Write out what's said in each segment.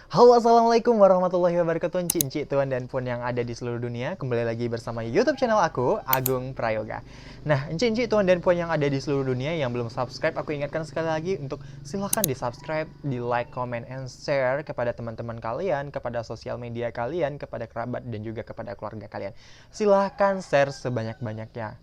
Halo, assalamualaikum warahmatullahi wabarakatuh, Cinci, tuan dan puan yang ada di seluruh dunia. Kembali lagi bersama YouTube channel aku, Agung Prayoga. Nah, Cinci, tuan dan puan yang ada di seluruh dunia yang belum subscribe, aku ingatkan sekali lagi untuk silahkan di subscribe, di like, comment, and share kepada teman-teman kalian, kepada sosial media kalian, kepada kerabat, dan juga kepada keluarga kalian. Silahkan share sebanyak-banyaknya.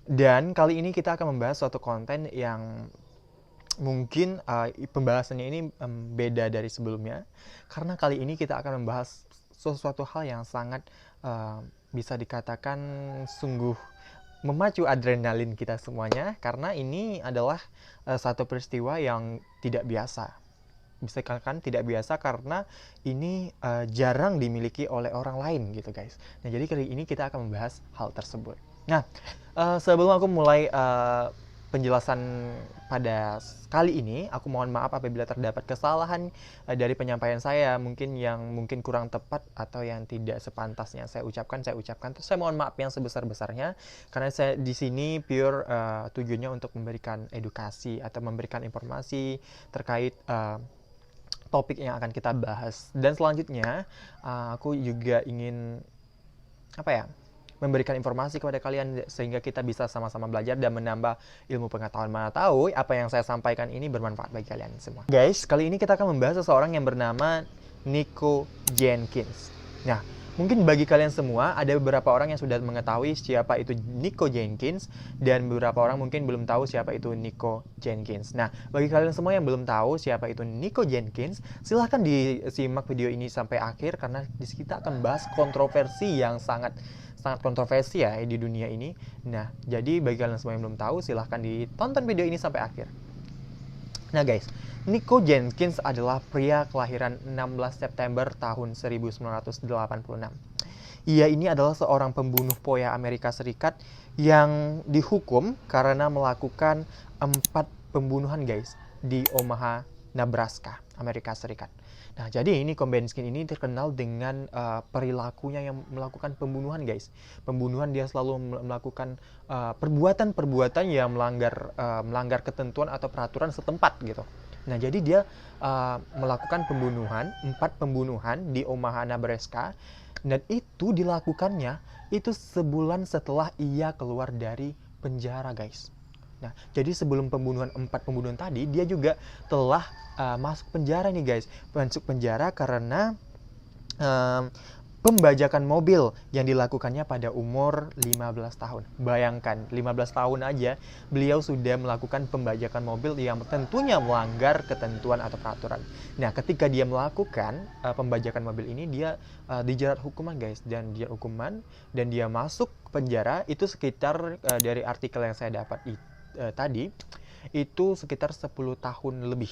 Dan kali ini kita akan membahas suatu konten yang mungkin pembahasannya ini beda dari sebelumnya, karena kali ini kita akan membahas sesuatu hal yang sangat bisa dikatakan sungguh memacu adrenalin kita semuanya, karena ini adalah satu peristiwa yang tidak biasa. Bisa dikatakan tidak biasa karena ini jarang dimiliki oleh orang lain gitu guys. Nah, jadi kali ini kita akan membahas hal tersebut. Nah, sebelum aku mulai penjelasan pada kali ini, aku mohon maaf apabila terdapat kesalahan dari penyampaian saya, mungkin yang mungkin kurang tepat atau yang tidak sepantasnya saya ucapkan. Terus saya mohon maaf yang sebesar-besarnya, karena saya di sini pure tujuannya untuk memberikan edukasi atau memberikan informasi terkait topik yang akan kita bahas. Dan selanjutnya, aku juga ingin apa ya? Memberikan informasi kepada kalian sehingga kita bisa sama-sama belajar dan menambah ilmu pengetahuan. Mana tahu apa yang saya sampaikan ini bermanfaat bagi kalian semua. Guys, kali ini kita akan membahas seseorang yang bernama Nico Jenkins. Nah, mungkin bagi kalian semua ada beberapa orang yang sudah mengetahui siapa itu Nico Jenkins, dan beberapa orang mungkin belum tahu siapa itu Nico Jenkins. Nah, bagi kalian semua yang belum tahu siapa itu Nico Jenkins, silahkan disimak video ini sampai akhir, karena di sini kita akan bahas kontroversi yang sangat kontroversi ya di dunia ini. Nah, jadi bagi kalian semua yang belum tahu, silahkan ditonton video ini sampai akhir. Nah guys, Nico Jenkins adalah pria kelahiran 16 September tahun 1986. Ia ini adalah seorang pembunuh poya Amerika Serikat yang dihukum karena melakukan 4 pembunuhan guys di Omaha, Nebraska, Amerika Serikat. Nah, jadi ini Jenkins ini terkenal dengan perilakunya yang melakukan pembunuhan guys. Pembunuhan, dia selalu melakukan perbuatan-perbuatan yang melanggar ketentuan atau peraturan setempat gitu. Nah, jadi dia melakukan 4 pembunuhan di Omaha, Nebraska, dan itu dilakukannya itu sebulan setelah ia keluar dari penjara guys. Nah, jadi sebelum 4 pembunuhan tadi, dia juga telah masuk penjara nih guys. Masuk penjara karena pembajakan mobil yang dilakukannya pada umur 15 tahun. Bayangkan, 15 tahun aja beliau sudah melakukan pembajakan mobil yang tentunya melanggar ketentuan atau peraturan. Nah, ketika dia melakukan pembajakan mobil ini, dia dijerat hukuman guys, dan dia masuk penjara itu sekitar dari artikel yang saya dapat tadi itu sekitar 10 tahun lebih.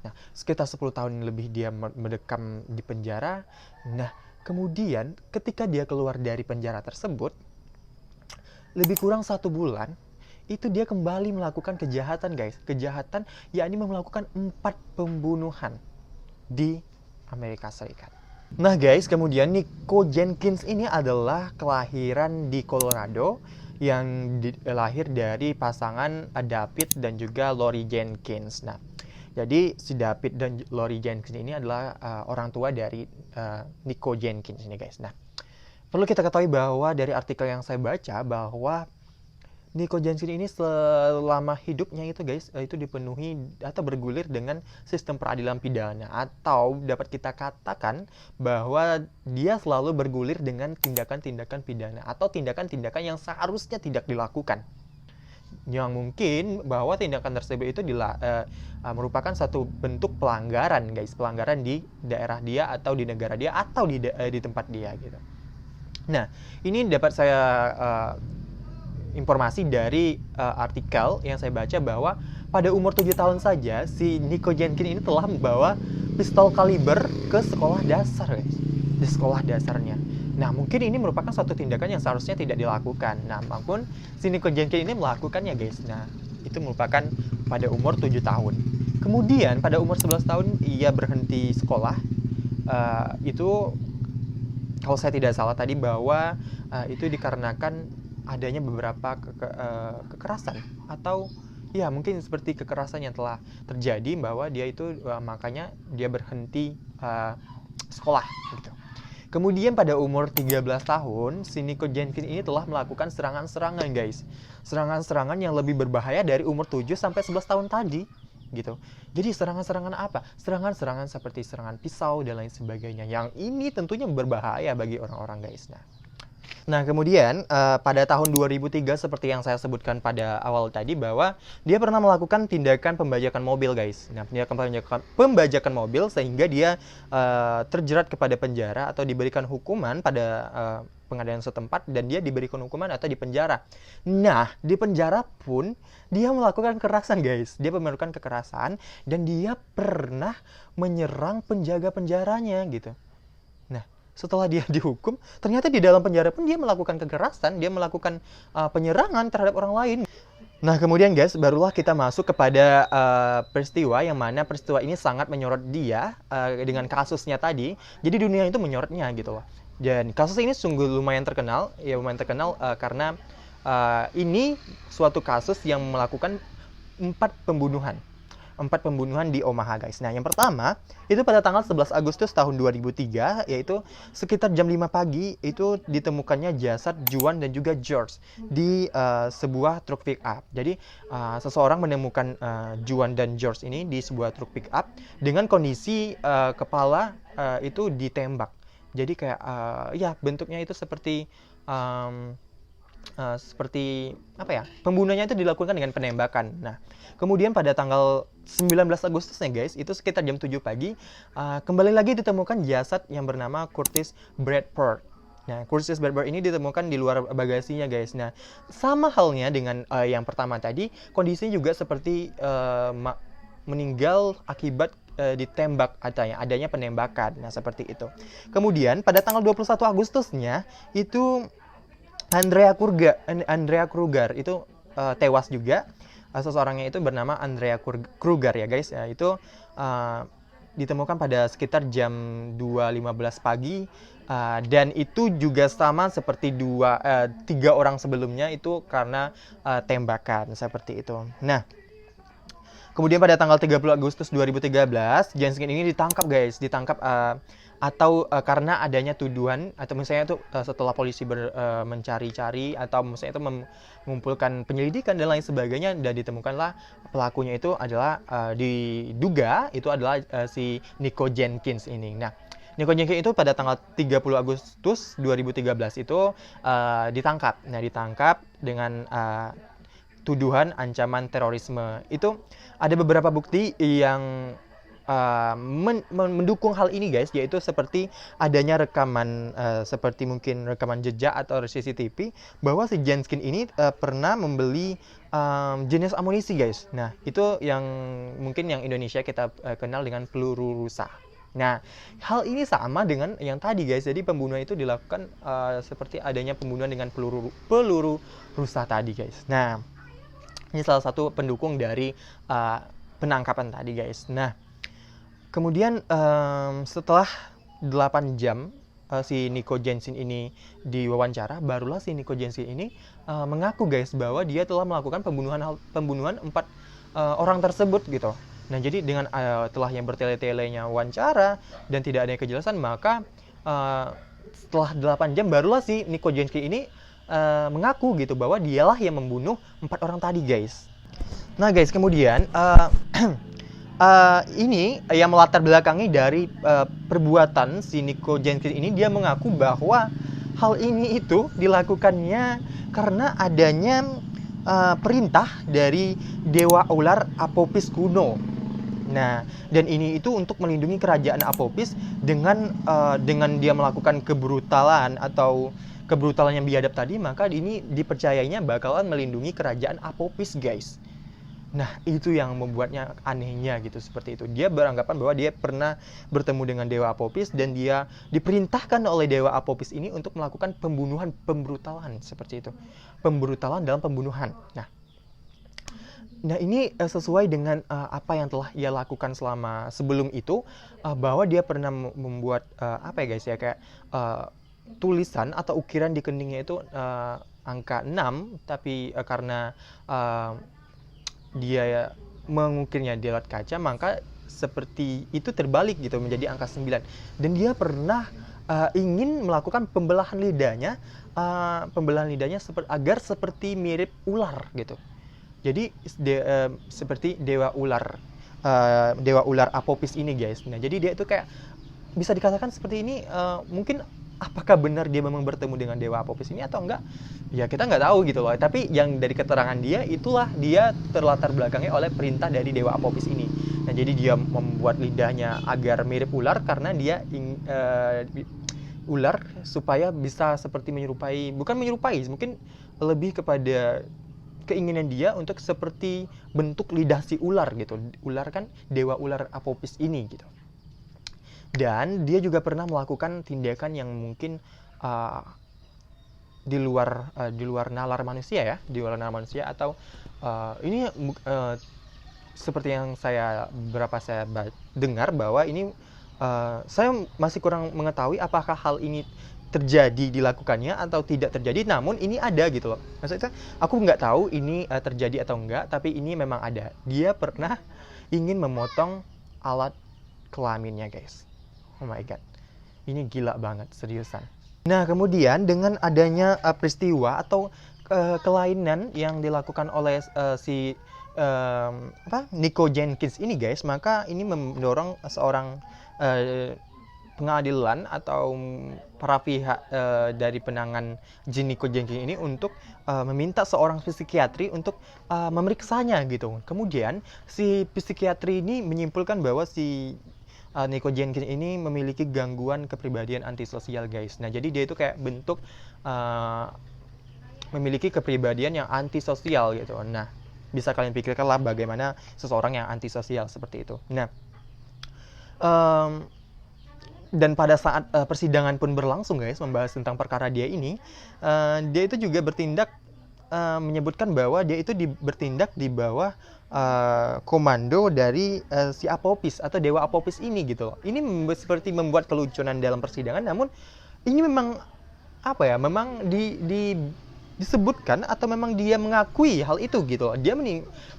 Nah, sekitar 10 tahun lebih dia mendekam di penjara. Nah, kemudian ketika dia keluar dari penjara tersebut, lebih kurang 1 bulan, itu dia kembali melakukan kejahatan guys. Kejahatan, yakni melakukan 4 pembunuhan di Amerika Serikat. Nah guys, kemudian Nico Jenkins ini adalah kelahiran di Colorado, yang lahir dari pasangan David dan juga Lori Jenkins. Nah, jadi si David dan Lori Jenkins ini adalah orang tua dari Nico Jenkins ini guys. Nah, perlu kita ketahui bahwa dari artikel yang saya baca bahwa Nico Jenkins ini selama hidupnya itu guys, itu dipenuhi atau bergulir dengan sistem peradilan pidana, atau dapat kita katakan bahwa dia selalu bergulir dengan tindakan-tindakan pidana atau tindakan-tindakan yang seharusnya tidak dilakukan. Yang mungkin bahwa tindakan tersebut itu merupakan satu bentuk pelanggaran guys, pelanggaran di daerah dia atau di negara dia atau di tempat dia gitu. Nah, ini dapat saya informasi dari artikel yang saya baca bahwa pada umur 7 tahun saja si Nico Jenkins ini telah membawa pistol kaliber ke sekolah dasar guys, di sekolah dasarnya. Nah, mungkin ini merupakan suatu tindakan yang seharusnya tidak dilakukan. Nah, namun si Nico Jenkins ini melakukannya guys. Nah, itu merupakan pada umur 7 tahun. Kemudian pada umur 11 tahun ia berhenti sekolah. Itu kalau saya tidak salah tadi bahwa itu dikarenakan adanya beberapa kekerasan atau ya mungkin seperti kekerasan yang telah terjadi, bahwa dia itu makanya dia berhenti sekolah gitu. Kemudian pada umur 13 tahun, si Nico Jenkins ini telah melakukan serangan-serangan, guys. Serangan-serangan yang lebih berbahaya dari umur 7 sampai 11 tahun tadi, gitu. Jadi serangan-serangan apa? Serangan-serangan seperti serangan pisau dan lain sebagainya. Yang ini tentunya berbahaya bagi orang-orang, guys. Nah, kemudian pada tahun 2003 seperti yang saya sebutkan pada awal tadi, bahwa dia pernah melakukan tindakan pembajakan mobil, guys. Nah, pembajakan mobil sehingga dia terjerat kepada penjara atau diberikan hukuman pada pengadilan setempat, dan dia diberikan hukuman atau dipenjara. Nah, di penjara pun dia melakukan kekerasan, guys. Dia melakukan kekerasan dan dia pernah menyerang penjaga penjaranya gitu. Nah, setelah dia dihukum, ternyata di dalam penjara pun dia melakukan kekerasan, dia melakukan penyerangan terhadap orang lain. Nah, kemudian guys, barulah kita masuk kepada peristiwa yang mana peristiwa ini sangat menyorot dia dengan kasusnya tadi. Jadi dunia itu menyorotnya gitu loh. Dan kasus ini sungguh lumayan terkenal, karena ini suatu kasus yang melakukan 4 pembunuhan di Omaha, guys. Nah, yang pertama itu pada tanggal 11 Agustus tahun 2003, yaitu sekitar jam 5 pagi itu ditemukannya jasad Juan dan juga George di sebuah truk pick up. Jadi seseorang menemukan Juan dan George ini di sebuah truk pick up dengan kondisi kepala itu ditembak. Jadi kayak ya bentuknya itu seperti apa ya, pembunuhannya itu dilakukan dengan penembakan. Nah, kemudian pada tanggal 19 Agustusnya, guys, itu sekitar jam 7 pagi kembali lagi ditemukan jasad yang bernama Curtis Bradford. Nah, Curtis Bradford ini ditemukan di luar bagasinya, guys. Nah, sama halnya dengan yang pertama tadi, kondisinya juga seperti meninggal akibat ditembak, adanya penembakan. Nah, seperti itu. Kemudian pada tanggal 21 Agustusnya itu Andrea Kruger itu tewas juga. Seseorangnya itu bernama Andrea Kruger, ya guys. Itu ditemukan pada sekitar jam 2.15 pagi. Dan itu juga sama seperti 3 orang sebelumnya, itu karena tembakan seperti itu. Nah, kemudian pada tanggal 30 Agustus 2013, Jenkins ini ditangkap, guys. Karena adanya tuduhan, atau misalnya itu setelah polisi mencari-cari, atau misalnya itu mengumpulkan penyelidikan dan lain sebagainya, dan ditemukanlah pelakunya itu adalah diduga itu adalah si Nico Jenkins ini. Nah, Nico Jenkins itu pada tanggal 30 Agustus 2013 itu ditangkap. Nah, ditangkap dengan tuduhan ancaman terorisme. Itu ada beberapa bukti yang mendukung hal ini, guys, yaitu seperti adanya rekaman, seperti mungkin rekaman jejak atau CCTV, bahwa si Jenkins ini pernah membeli jenis amunisi, guys. Nah, itu yang mungkin yang Indonesia kita kenal dengan peluru rusa. Nah, hal ini sama dengan yang tadi, guys. Jadi pembunuhan itu dilakukan seperti adanya pembunuhan dengan peluru rusa tadi, guys. Nah, ini salah satu pendukung dari penangkapan tadi, guys. Nah, kemudian setelah 8 jam si Nico Jenkins ini diwawancara, barulah si Nico Jenkins ini mengaku, guys, bahwa dia telah melakukan pembunuhan 4 orang tersebut gitu. Nah, jadi dengan telah yang bertele-telenya wawancara dan tidak ada kejelasan, maka setelah 8 jam barulah si Nico Jenkins ini mengaku gitu bahwa dialah yang membunuh 4 orang tadi, guys. Nah, guys, kemudian ini yang melatar belakangi dari perbuatan si Nico Jenkins ini, dia mengaku bahwa hal ini itu dilakukannya karena adanya perintah dari dewa ular Apopis kuno. Nah, dan ini itu untuk melindungi kerajaan Apopis dengan dia melakukan kebrutalan yang biadab tadi, maka ini dipercayainya bakalan melindungi kerajaan Apopis, guys. Nah, itu yang membuatnya anehnya gitu, seperti itu. Dia beranggapan bahwa dia pernah bertemu dengan Dewa Apopis, dan dia diperintahkan oleh Dewa Apopis ini untuk melakukan pembrutalan, seperti itu. Pembrutalan dalam pembunuhan. Nah, ini sesuai dengan apa yang telah ia lakukan sebelum itu, bahwa dia pernah membuat apa ya, guys, ya, kayak tulisan atau ukiran di kendingnya itu angka 6, tapi karena dia mengukirnya di alat kaca, maka seperti itu terbalik gitu menjadi angka 9. Dan dia pernah ingin melakukan pembelahan lidahnya agar seperti mirip ular gitu. Jadi seperti dewa ular Apopis ini guys. Nah jadi dia itu kayak bisa dikatakan seperti ini, mungkin apakah benar dia memang bertemu dengan dewa Apopis ini atau enggak, ya kita nggak tahu gitu loh. Tapi yang dari keterangan dia, itulah dia terlatar belakangnya oleh perintah dari dewa Apopis ini. Nah jadi dia membuat lidahnya agar mirip ular karena dia ular supaya bisa seperti bukan menyerupai, mungkin lebih kepada keinginan dia untuk seperti bentuk lidah si ular gitu. Ular kan dewa ular Apopis ini gitu. Dan dia juga pernah melakukan tindakan yang mungkin di luar nalar manusia ya, atau ini seperti yang saya dengar bahwa ini saya masih kurang mengetahui apakah hal ini terjadi dilakukannya atau tidak terjadi, namun ini ada gitu loh. Maksudnya aku nggak tahu ini terjadi atau enggak, tapi ini memang ada. Dia pernah ingin memotong alat kelaminnya guys. Oh my god, ini gila banget, seriusan. Nah kemudian dengan adanya peristiwa atau kelainan yang dilakukan oleh Nico Jenkins ini guys, maka ini mendorong seorang pengadilan atau para pihak dari penangan Nico Jenkins ini untuk meminta seorang psikiatri untuk memeriksanya gitu. Kemudian si psikiatri ini menyimpulkan bahwa si Nico Jenkins ini memiliki gangguan kepribadian antisosial guys. Nah jadi dia itu kayak bentuk memiliki kepribadian yang antisosial gitu. Nah bisa kalian pikirkanlah bagaimana seseorang yang antisosial seperti itu. Nah dan pada saat persidangan pun berlangsung guys, membahas tentang perkara dia ini, dia itu juga bertindak menyebutkan bahwa dia itu bertindak di bawah komando dari si Apopis atau dewa Apopis ini gitu. Ini seperti membuat kelucuan dalam persidangan, namun ini memang memang disebutkan atau memang dia mengakui hal itu gitu. Dia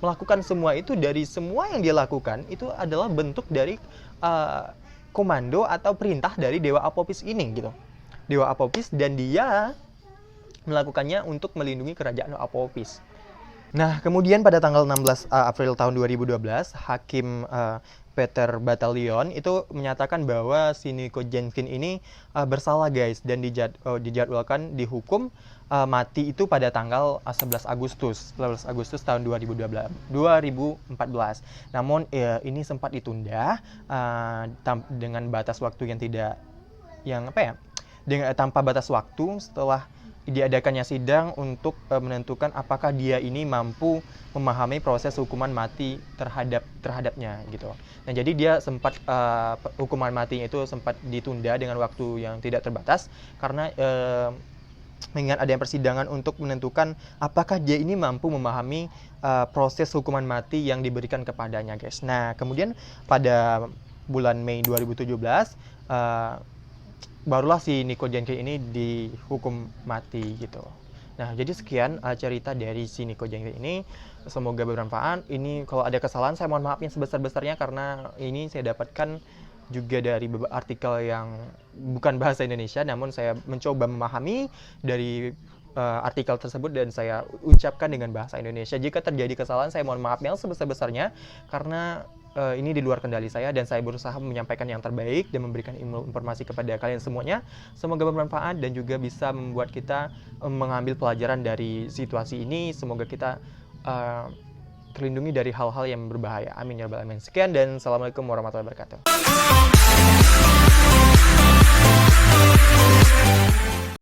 melakukan semua itu, dari semua yang dia lakukan itu adalah bentuk dari komando atau perintah dari dewa Apopis ini gitu. Dewa Apopis, dan dia melakukannya untuk melindungi kerajaan Apopis. Nah, kemudian pada tanggal 16 April tahun 2012, Hakim Peter Battalion itu menyatakan bahwa si Nico Jenkins ini bersalah guys, dan dijadwalkan dihukum mati itu pada tanggal 11 Agustus tahun 2014. Namun ini sempat ditunda dengan batas waktu tanpa batas waktu setelah diadakannya sidang untuk menentukan apakah dia ini mampu memahami proses hukuman mati terhadapnya gitu. Nah jadi dia sempat hukuman matinya itu sempat ditunda dengan waktu yang tidak terbatas karena mengingat adanya persidangan untuk menentukan apakah dia ini mampu memahami proses hukuman mati yang diberikan kepadanya guys. Nah kemudian pada bulan Mei 2017 barulah si Nico Jenkins ini dihukum mati gitu. Nah jadi sekian cerita dari si Nico Jenkins ini, semoga bermanfaat. Ini kalau ada kesalahan saya mohon maaf yang sebesar-besarnya, karena ini saya dapatkan juga dari beberapa artikel yang bukan bahasa Indonesia, namun saya mencoba memahami dari artikel tersebut dan saya ucapkan dengan bahasa Indonesia. Jika terjadi kesalahan saya mohon maaf yang sebesar-besarnya, karena ini di luar kendali saya dan saya berusaha menyampaikan yang terbaik dan memberikan informasi kepada kalian semuanya. Semoga bermanfaat dan juga bisa membuat kita mengambil pelajaran dari situasi ini. Semoga kita terlindungi dari hal-hal yang berbahaya. Amin ya rabbal alamin. Sekian dan assalamualaikum warahmatullahi wabarakatuh.